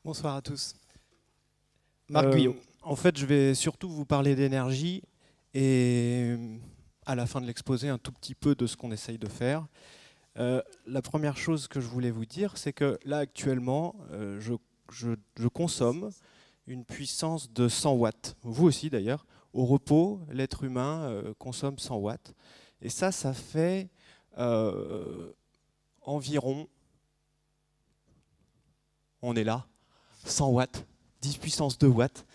Bonsoir à tous. Marc Guyot. En fait, je vais surtout vous parler d'énergie et à la fin de l'exposé, un tout petit peu de ce qu'on essaye de faire. La première chose que je voulais vous dire, c'est que là, actuellement, je consomme une puissance de 100 watts. Vous aussi, d'ailleurs. Au repos, l'être humain consomme 100 watts. Et ça fait environ, on est là, 100 watts, 10 puissance 2 watts.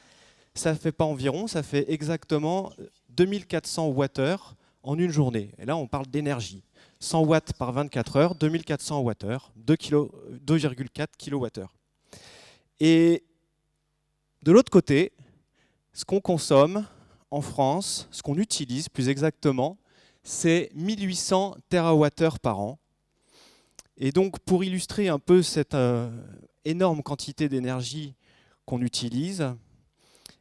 Ça ne fait pas environ, ça fait exactement 2400 Wh en une journée. Et là, on parle d'énergie. 100 watts par 24 heures, 2400 Wh, 2,4 kWh. Et de l'autre côté, ce qu'on consomme en France, ce qu'on utilise plus exactement, c'est 1800 TWh par an. Et donc, pour illustrer un peu cette énorme quantité d'énergie qu'on utilise,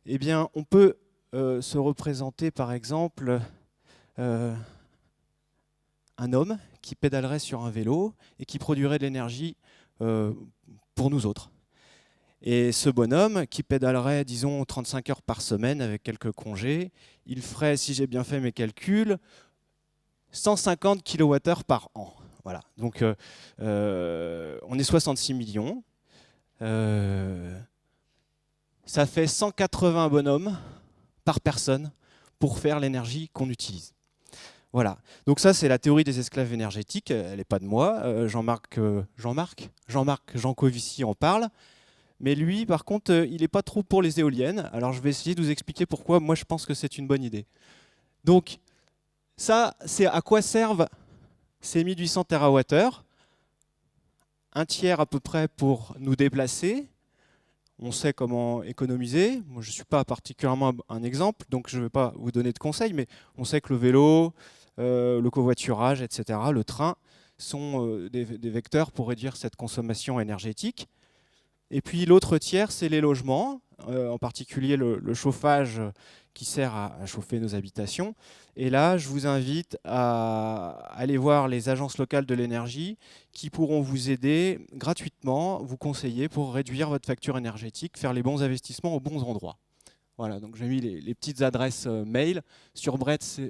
eh bien, on peut se représenter, par exemple, un homme qui pédalerait sur un vélo et qui produirait de l'énergie pour nous autres. Et ce bonhomme qui pédalerait, disons, 35 heures par semaine avec quelques congés, il ferait, si j'ai bien fait mes calculs, 150 kWh par an. Voilà. Donc, on est 66 millions. Ça fait 180 bonhommes par personne pour faire l'énergie qu'on utilise. Voilà. Donc ça, c'est la théorie des esclaves énergétiques. Elle n'est pas de moi. Jean-Marc Jancovici en parle. Mais lui, par contre, il n'est pas trop pour les éoliennes. Alors je vais essayer de vous expliquer pourquoi moi je pense que c'est une bonne idée. Donc ça, c'est à quoi servent ces 1800 TWh. Un tiers à peu près pour nous déplacer. On sait comment économiser. Moi, je ne suis pas particulièrement un exemple, donc je ne vais pas vous donner de conseils, mais on sait que le vélo, le covoiturage, etc., le train, sont des vecteurs pour réduire cette consommation énergétique. Et puis l'autre tiers, c'est les logements, en particulier le chauffage qui sert à chauffer nos habitations. Et là, je vous invite à aller voir les agences locales de l'énergie qui pourront vous aider gratuitement, vous conseiller pour réduire votre facture énergétique, faire les bons investissements aux bons endroits. Voilà, donc j'ai mis les petites adresses mail. Sur Brest,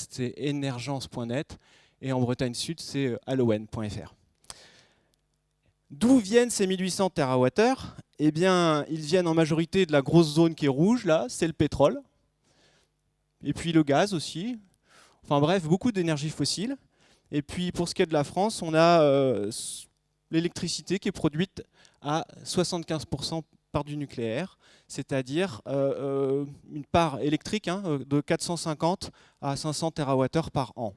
c'est energence.net et en Bretagne Sud, c'est allowen.fr. D'où viennent ces 1800 TWh? Eh bien, ils viennent en majorité de la grosse zone qui est rouge, là, c'est le pétrole. Et puis le gaz aussi. Enfin bref, beaucoup d'énergie fossile. Et puis pour ce qui est de la France, on a l'électricité qui est produite à 75% par du nucléaire, c'est-à-dire une part électrique de 450 à 500 TWh par an.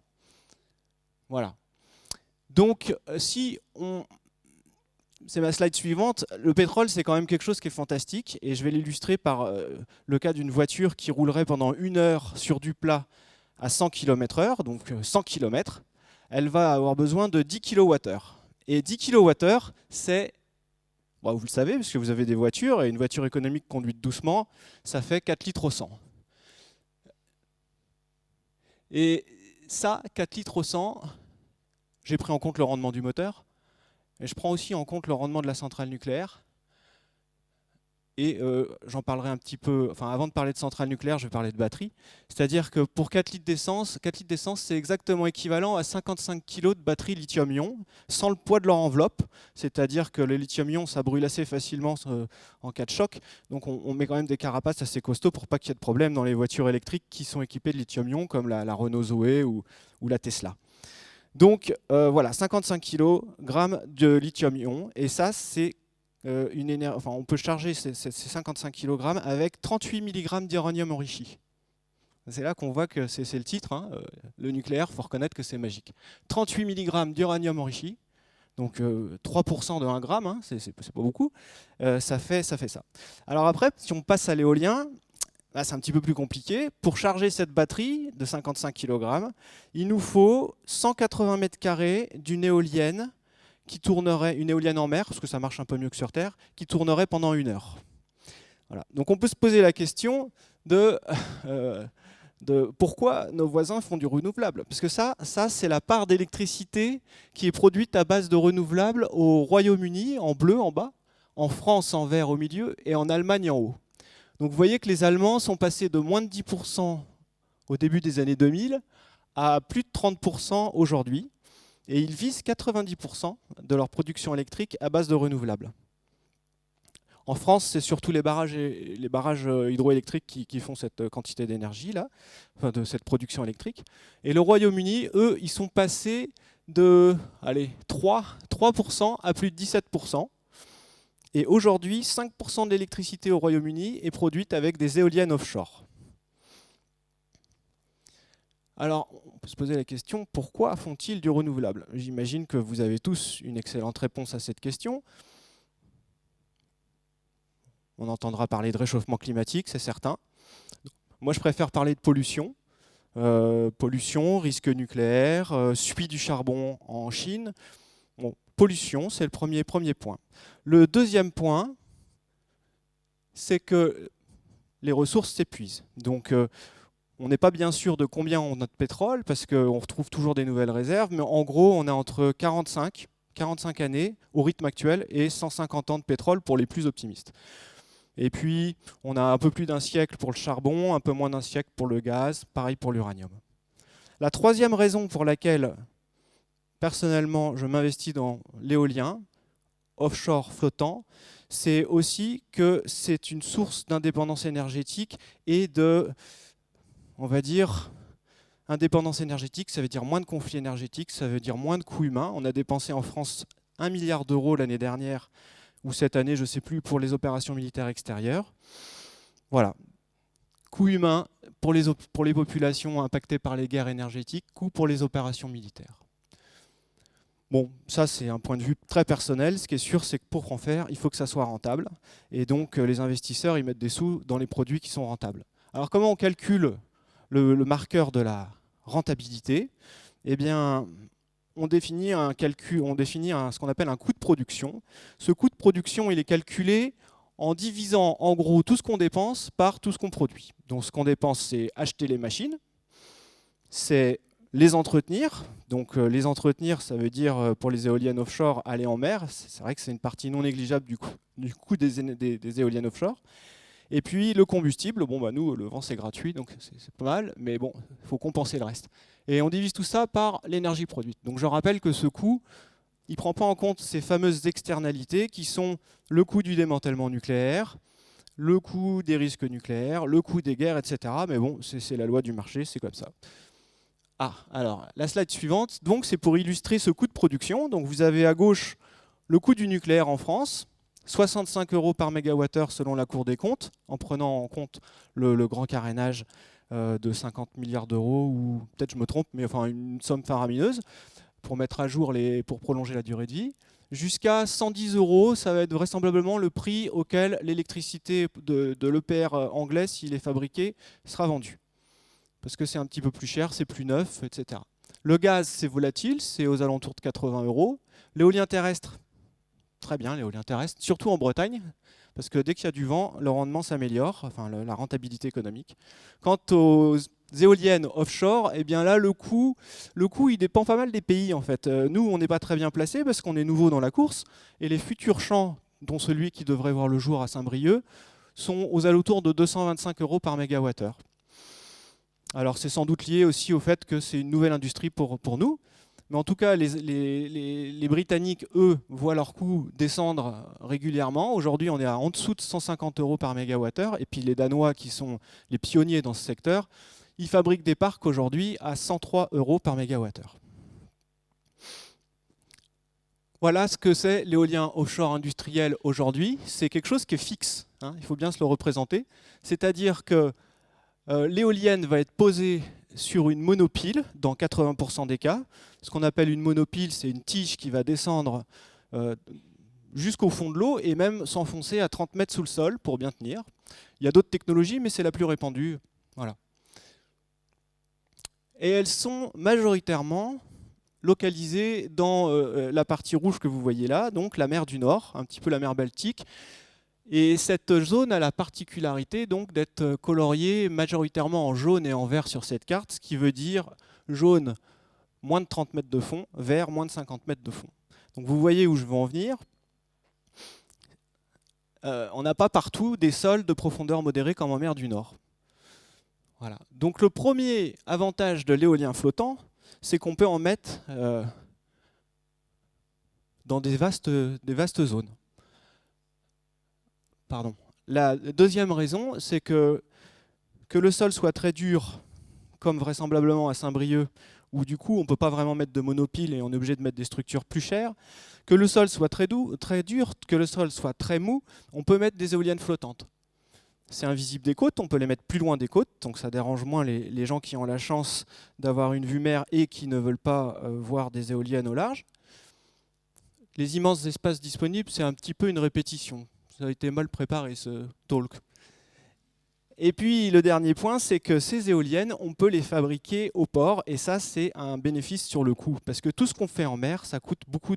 Voilà. Donc si on... C'est ma slide suivante. Le pétrole, c'est quand même quelque chose qui est fantastique. Et je vais l'illustrer par le cas d'une voiture qui roulerait pendant 1 heure sur du plat à 100 km/h, donc 100 km. Elle va avoir besoin de 10 kWh. Et 10 kWh, c'est, bon, vous le savez, parce que vous avez des voitures, et une voiture économique conduite doucement, ça fait 4 litres au 100. Et ça, 4 litres au 100, j'ai pris en compte le rendement du moteur, et je prends aussi en compte le rendement de la centrale nucléaire. Et j'en parlerai un petit peu, enfin avant de parler de centrale nucléaire, je vais parler de batterie. C'est-à-dire que pour 4 litres d'essence, c'est exactement équivalent à 55 kg de batterie lithium-ion, sans le poids de leur enveloppe. C'est-à-dire que le lithium-ion, ça brûle assez facilement en cas de choc. Donc on met quand même des carapaces assez costauds pour pas qu'il y ait de problème dans les voitures électriques qui sont équipées de lithium-ion, comme la Renault Zoé ou la Tesla. Donc voilà, 55 kg de lithium-ion. Et ça, c'est on peut charger ces 55 kg avec 38 mg d'uranium enrichi. C'est là qu'on voit que c'est le titre, le nucléaire, il faut reconnaître que c'est magique. 38 mg d'uranium enrichi, donc 3% de 1 gramme, c'est pas beaucoup, ça fait ça. Alors après, si on passe à l'éolien, là c'est un petit peu plus compliqué. Pour charger cette batterie de 55 kg, il nous faut 180 mètres carrés d'une éolienne qui tournerait, une éolienne en mer, parce que ça marche un peu mieux que sur Terre, qui tournerait pendant 1 heure. Voilà. Donc on peut se poser la question de pourquoi nos voisins font du renouvelable. Parce que ça c'est la part d'électricité qui est produite à base de renouvelables au Royaume-Uni, en bleu en bas. en France en vert au milieu et en Allemagne en haut. Donc vous voyez que les Allemands sont passés de moins de 10% au début des années 2000 à plus de 30% aujourd'hui. Et ils visent 90% de leur production électrique à base de renouvelables. En France, c'est surtout les barrages hydroélectriques qui font cette quantité d'énergie, là, enfin de cette production électrique. Et le Royaume-Uni, eux, ils sont passés de 3% à plus de 17%. Et aujourd'hui, 5% de l'électricité au Royaume-Uni est produite avec des éoliennes offshore. Alors, on peut se poser la question, pourquoi font-ils du renouvelable? J'imagine que vous avez tous une excellente réponse à cette question. On entendra parler de réchauffement climatique, c'est certain. Moi, je préfère parler de pollution. Pollution, risque nucléaire, suie du charbon en Chine. Bon, pollution, c'est le premier point. Le deuxième point, c'est que les ressources s'épuisent. Donc, on n'est pas bien sûr de combien on a de pétrole, parce qu'on retrouve toujours des nouvelles réserves, mais en gros, on est entre 45 années au rythme actuel et 150 ans de pétrole pour les plus optimistes. Et puis, on a un peu plus d'un siècle pour le charbon, un peu moins d'un siècle pour le gaz, pareil pour l'uranium. La troisième raison pour laquelle, personnellement, je m'investis dans l'éolien, offshore flottant, c'est aussi que c'est une source d'indépendance énergétique et de, on va dire, indépendance énergétique, ça veut dire moins de conflits énergétiques, ça veut dire moins de coûts humains. On a dépensé en France 1 milliard d'euros l'année dernière, ou cette année, je ne sais plus, pour les opérations militaires extérieures. Voilà. Coût humain pour les populations impactées par les guerres énergétiques, coût pour les opérations militaires. Bon, ça c'est un point de vue très personnel. Ce qui est sûr, c'est que pour en faire, il faut que ça soit rentable. Et donc les investisseurs, ils mettent des sous dans les produits qui sont rentables. Alors comment on calcule le marqueur de la rentabilité? Eh bien, on définit ce qu'on appelle un coût de production. Ce coût de production, il est calculé en divisant en gros tout ce qu'on dépense par tout ce qu'on produit. Donc ce qu'on dépense, c'est acheter les machines, c'est les entretenir. Donc les entretenir, ça veut dire pour les éoliennes offshore, aller en mer. C'est vrai que c'est une partie non négligeable du coût des éoliennes offshore. Et puis le combustible, bon bah nous le vent c'est gratuit, donc c'est pas mal, mais bon, il faut compenser le reste. Et on divise tout ça par l'énergie produite. Donc je rappelle que ce coût, il ne prend pas en compte ces fameuses externalités qui sont le coût du démantèlement nucléaire, le coût des risques nucléaires, le coût des guerres, etc. Mais bon, c'est la loi du marché, c'est comme ça. Ah, alors la slide suivante, donc c'est pour illustrer ce coût de production. Donc vous avez à gauche le coût du nucléaire en France, 65 € par mégawattheure selon la Cour des comptes, en prenant en compte le grand carénage de 50 milliards d'euros, ou peut-être je me trompe, mais enfin une somme faramineuse, pour mettre à jour pour prolonger la durée de vie. Jusqu'à 110 €, ça va être vraisemblablement le prix auquel l'électricité de l'EPR anglais, s'il est fabriqué, sera vendue. Parce que c'est un petit peu plus cher, c'est plus neuf, etc. Le gaz, c'est volatile, c'est aux alentours de 80 €. L'éolien terrestre, très bien, l'éolien terrestre, surtout en Bretagne, parce que dès qu'il y a du vent, le rendement s'améliore, enfin la rentabilité économique. Quant aux éoliennes offshore, eh bien là, le coût, il dépend pas mal des pays en fait. Nous, on n'est pas très bien placés parce qu'on est nouveau dans la course, et les futurs champs, dont celui qui devrait voir le jour à Saint-Brieuc, sont aux alentours de 225 € par mégawattheure. Alors c'est sans doute lié aussi au fait que c'est une nouvelle industrie pour nous. Mais en tout cas, les Britanniques, eux, voient leurs coûts descendre régulièrement. Aujourd'hui, on est en dessous de 150 € par mégawattheure. Et puis les Danois, qui sont les pionniers dans ce secteur, ils fabriquent des parcs aujourd'hui à 103 € par mégawattheure. Voilà ce que c'est l'éolien offshore industriel aujourd'hui. C'est quelque chose qui est fixe, hein, il faut bien se le représenter. C'est-à-dire que l'éolienne va être posée sur une monopile dans 80% des cas. Ce qu'on appelle une monopile, c'est une tige qui va descendre jusqu'au fond de l'eau et même s'enfoncer à 30 mètres sous le sol pour bien tenir. Il y a d'autres technologies, mais c'est la plus répandue. Voilà. Et elles sont majoritairement localisées dans la partie rouge que vous voyez là, donc la mer du Nord, un petit peu la mer Baltique. Et cette zone a la particularité donc d'être coloriée majoritairement en jaune et en vert sur cette carte, ce qui veut dire jaune moins de 30 mètres de fond, vert moins de 50 mètres de fond. Donc vous voyez où je veux en venir. on n'a pas partout des sols de profondeur modérée comme en mer du Nord. Voilà. Donc le premier avantage de l'éolien flottant, c'est qu'on peut en mettre dans des vastes zones. Pardon. La deuxième raison, c'est que le sol soit très dur, comme vraisemblablement à Saint-Brieuc, où du coup on ne peut pas vraiment mettre de monopile et on est obligé de mettre des structures plus chères, que le sol soit très dur, que le sol soit très mou, on peut mettre des éoliennes flottantes. C'est invisible des côtes, on peut les mettre plus loin des côtes, donc ça dérange moins les gens qui ont la chance d'avoir une vue mer et qui ne veulent pas voir des éoliennes au large. Les immenses espaces disponibles, c'est un petit peu une répétition. Ça a été mal préparé ce talk. Et puis le dernier point, c'est que ces éoliennes, on peut les fabriquer au port, et ça c'est un bénéfice sur le coût, parce que tout ce qu'on fait en mer, ça coûte beaucoup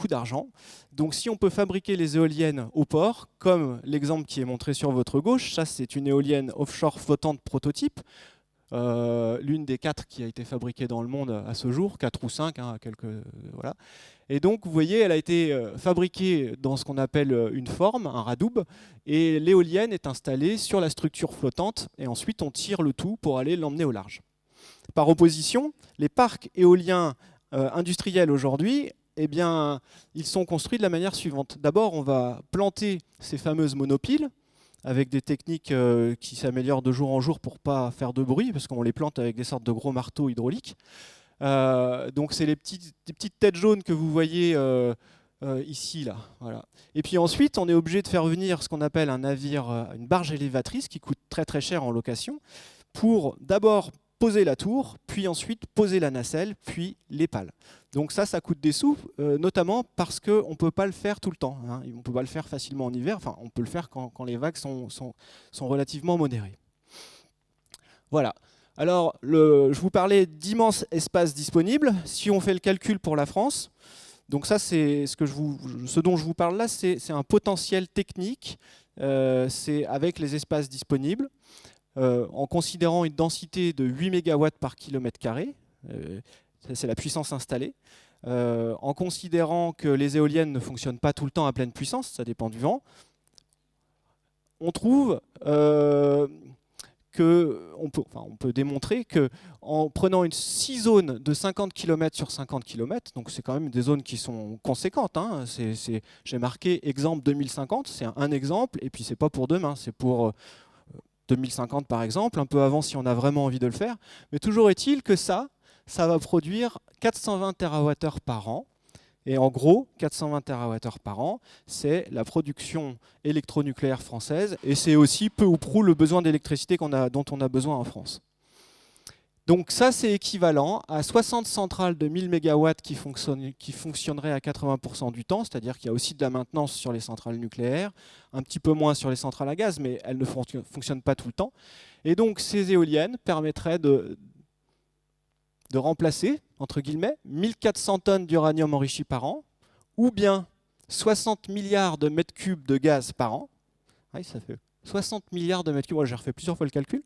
d'argent. Donc si on peut fabriquer les éoliennes au port, comme l'exemple qui est montré sur votre gauche, ça c'est une éolienne offshore flottante prototype, l'une des 4 qui a été fabriquée dans le monde à ce jour, 4 ou 5, hein, voilà. Et donc vous voyez, elle a été fabriquée dans ce qu'on appelle une forme, un radoub, et l'éolienne est installée sur la structure flottante, et ensuite on tire le tout pour aller l'emmener au large. Par opposition, les parcs éoliens industriels aujourd'hui, eh bien, ils sont construits de la manière suivante. D'abord, on va planter ces fameuses monopiles, avec des techniques qui s'améliorent de jour en jour pour ne pas faire de bruit, parce qu'on les plante avec des sortes de gros marteaux hydrauliques. Donc c'est les petites têtes jaunes que vous voyez ici, là. Voilà. Et puis ensuite, on est obligé de faire venir ce qu'on appelle un navire, une barge élévatrice, qui coûte très très cher en location, pour d'abord poser la tour, puis ensuite poser la nacelle, puis les pales. Donc ça coûte des sous, notamment parce qu'on ne peut pas le faire tout le temps. Hein. On ne peut pas le faire facilement en hiver, enfin on peut le faire quand les vagues sont relativement modérées. Voilà. Alors, je vous parlais d'immenses espaces disponibles. Si on fait le calcul pour la France, donc ça, c'est ce dont je vous parle là, c'est un potentiel technique, c'est avec les espaces disponibles, en considérant une densité de 8 MW par kilomètre carré, c'est la puissance installée, en considérant que les éoliennes ne fonctionnent pas tout le temps à pleine puissance, ça dépend du vent, on trouve on peut démontrer qu'en prenant 6 zones de 50 km sur 50 km, donc c'est quand même des zones qui sont conséquentes, hein, j'ai marqué exemple 2050, c'est un exemple, et puis c'est pas pour demain, c'est pour 2050 par exemple, un peu avant si on a vraiment envie de le faire, mais toujours est-il que ça va produire 420 TWh par an. Et en gros, 420 TWh par an, c'est la production électronucléaire française, et c'est aussi peu ou prou le besoin d'électricité dont on a besoin en France. Donc ça, c'est équivalent à 60 centrales de 1000 MW qui fonctionneraient à 80% du temps, c'est-à-dire qu'il y a aussi de la maintenance sur les centrales nucléaires, un petit peu moins sur les centrales à gaz, mais elles ne fonctionnent pas tout le temps. Et donc ces éoliennes permettraient de remplacer, entre guillemets, 1400 tonnes d'uranium enrichi par an, ou bien 60 milliards de mètres cubes de gaz par an. Oui, ça fait 60 milliards de mètres cubes, j'ai refait plusieurs fois le calcul,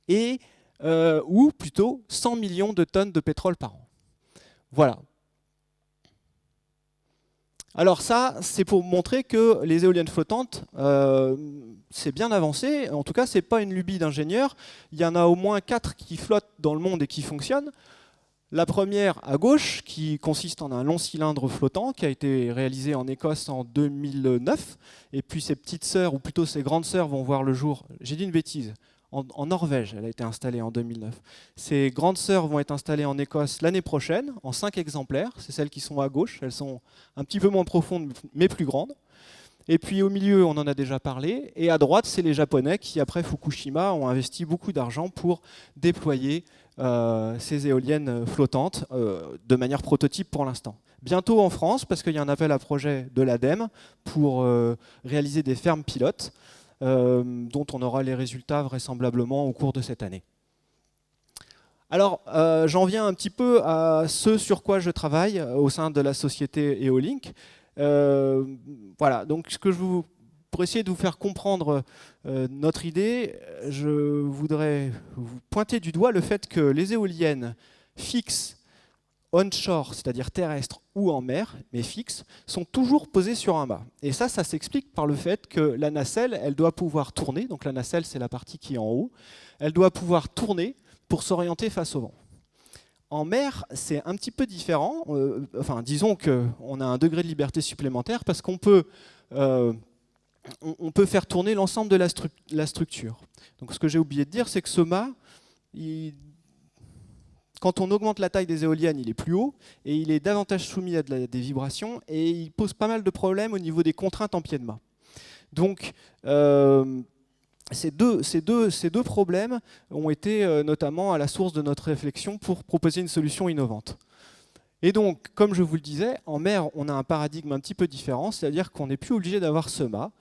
et, ou plutôt 100 millions de tonnes de pétrole par an. Voilà. Alors ça, c'est pour montrer que les éoliennes flottantes, c'est bien avancé. En tout cas, ce n'est pas une lubie d'ingénieur. Il y en a au moins 4 qui flottent dans le monde et qui fonctionnent. La première à gauche, qui consiste en un long cylindre flottant, qui a été réalisé en Écosse en 2009. Et puis ses petites sœurs, ou plutôt ses grandes sœurs, vont voir le jour. J'ai dit une bêtise. En Norvège, elle a été installée en 2009. Ces grandes sœurs vont être installées en Écosse l'année prochaine, en 5 exemplaires. C'est celles qui sont à gauche. Elles sont un petit peu moins profondes, mais plus grandes. Et puis au milieu, on en a déjà parlé. Et à droite, c'est les Japonais qui, après Fukushima, ont investi beaucoup d'argent pour déployer ces éoliennes flottantes de manière prototype pour l'instant. Bientôt en France, parce qu'il y a un appel à projet de l'ADEME pour réaliser des fermes pilotes, dont on aura les résultats vraisemblablement au cours de cette année. Alors, j'en viens un petit peu à ce sur quoi je travaille au sein de la société Eolink. Voilà, donc pour essayer de vous faire comprendre notre idée, je voudrais vous pointer du doigt le fait que les éoliennes fixes onshore, c'est-à-dire terrestres ou en mer, mais fixes, sont toujours posées sur un mât. Et ça s'explique par le fait que la nacelle, elle doit pouvoir tourner, donc la nacelle c'est la partie qui est en haut, elle doit pouvoir tourner pour s'orienter face au vent. En mer, c'est un petit peu différent, enfin disons qu'on a un degré de liberté supplémentaire parce qu'on peut, on peut faire tourner l'ensemble de la structure. Donc ce que j'ai oublié de dire, c'est que ce mât, quand on augmente la taille des éoliennes, il est plus haut et il est davantage soumis à des vibrations et il pose pas mal de problèmes au niveau des contraintes en pied de mât. Donc ces deux problèmes ont été notamment à la source de notre réflexion pour proposer une solution innovante. Et donc, comme je vous le disais, en mer, on a un paradigme un petit peu différent, c'est-à-dire qu'on n'est plus obligé d'avoir ce mât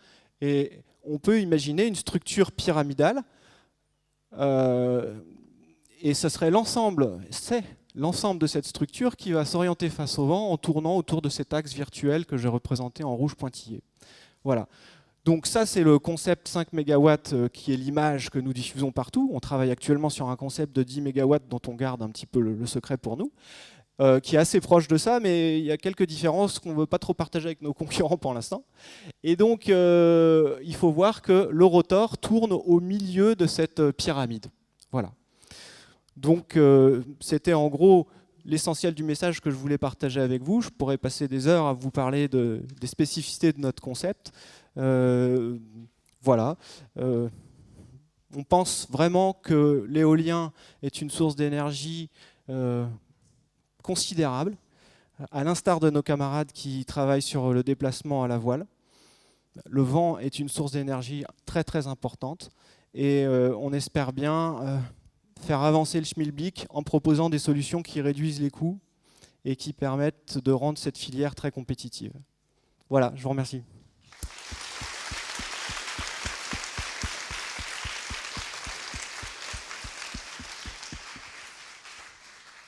et on peut imaginer une structure pyramidale. Et ce serait l'ensemble de cette structure qui va s'orienter face au vent en tournant autour de cet axe virtuel que j'ai représenté en rouge pointillé. Voilà. Donc ça, c'est le concept 5 MW qui est l'image que nous diffusons partout. On travaille actuellement sur un concept de 10 MW dont on garde un petit peu le secret pour nous, qui est assez proche de ça, mais il y a quelques différences qu'on ne veut pas trop partager avec nos concurrents pour l'instant. Et donc, il faut voir que le rotor tourne au milieu de cette pyramide. Voilà. Donc c'était en gros l'essentiel du message que je voulais partager avec vous. Je pourrais passer des heures à vous parler des spécificités de notre concept. Voilà. On pense vraiment que l'éolien est une source d'énergie considérable, à l'instar de nos camarades qui travaillent sur le déplacement à la voile. Le vent est une source d'énergie très très importante et on espère bien faire avancer le schmilblick en proposant des solutions qui réduisent les coûts et qui permettent de rendre cette filière très compétitive. Voilà, je vous remercie.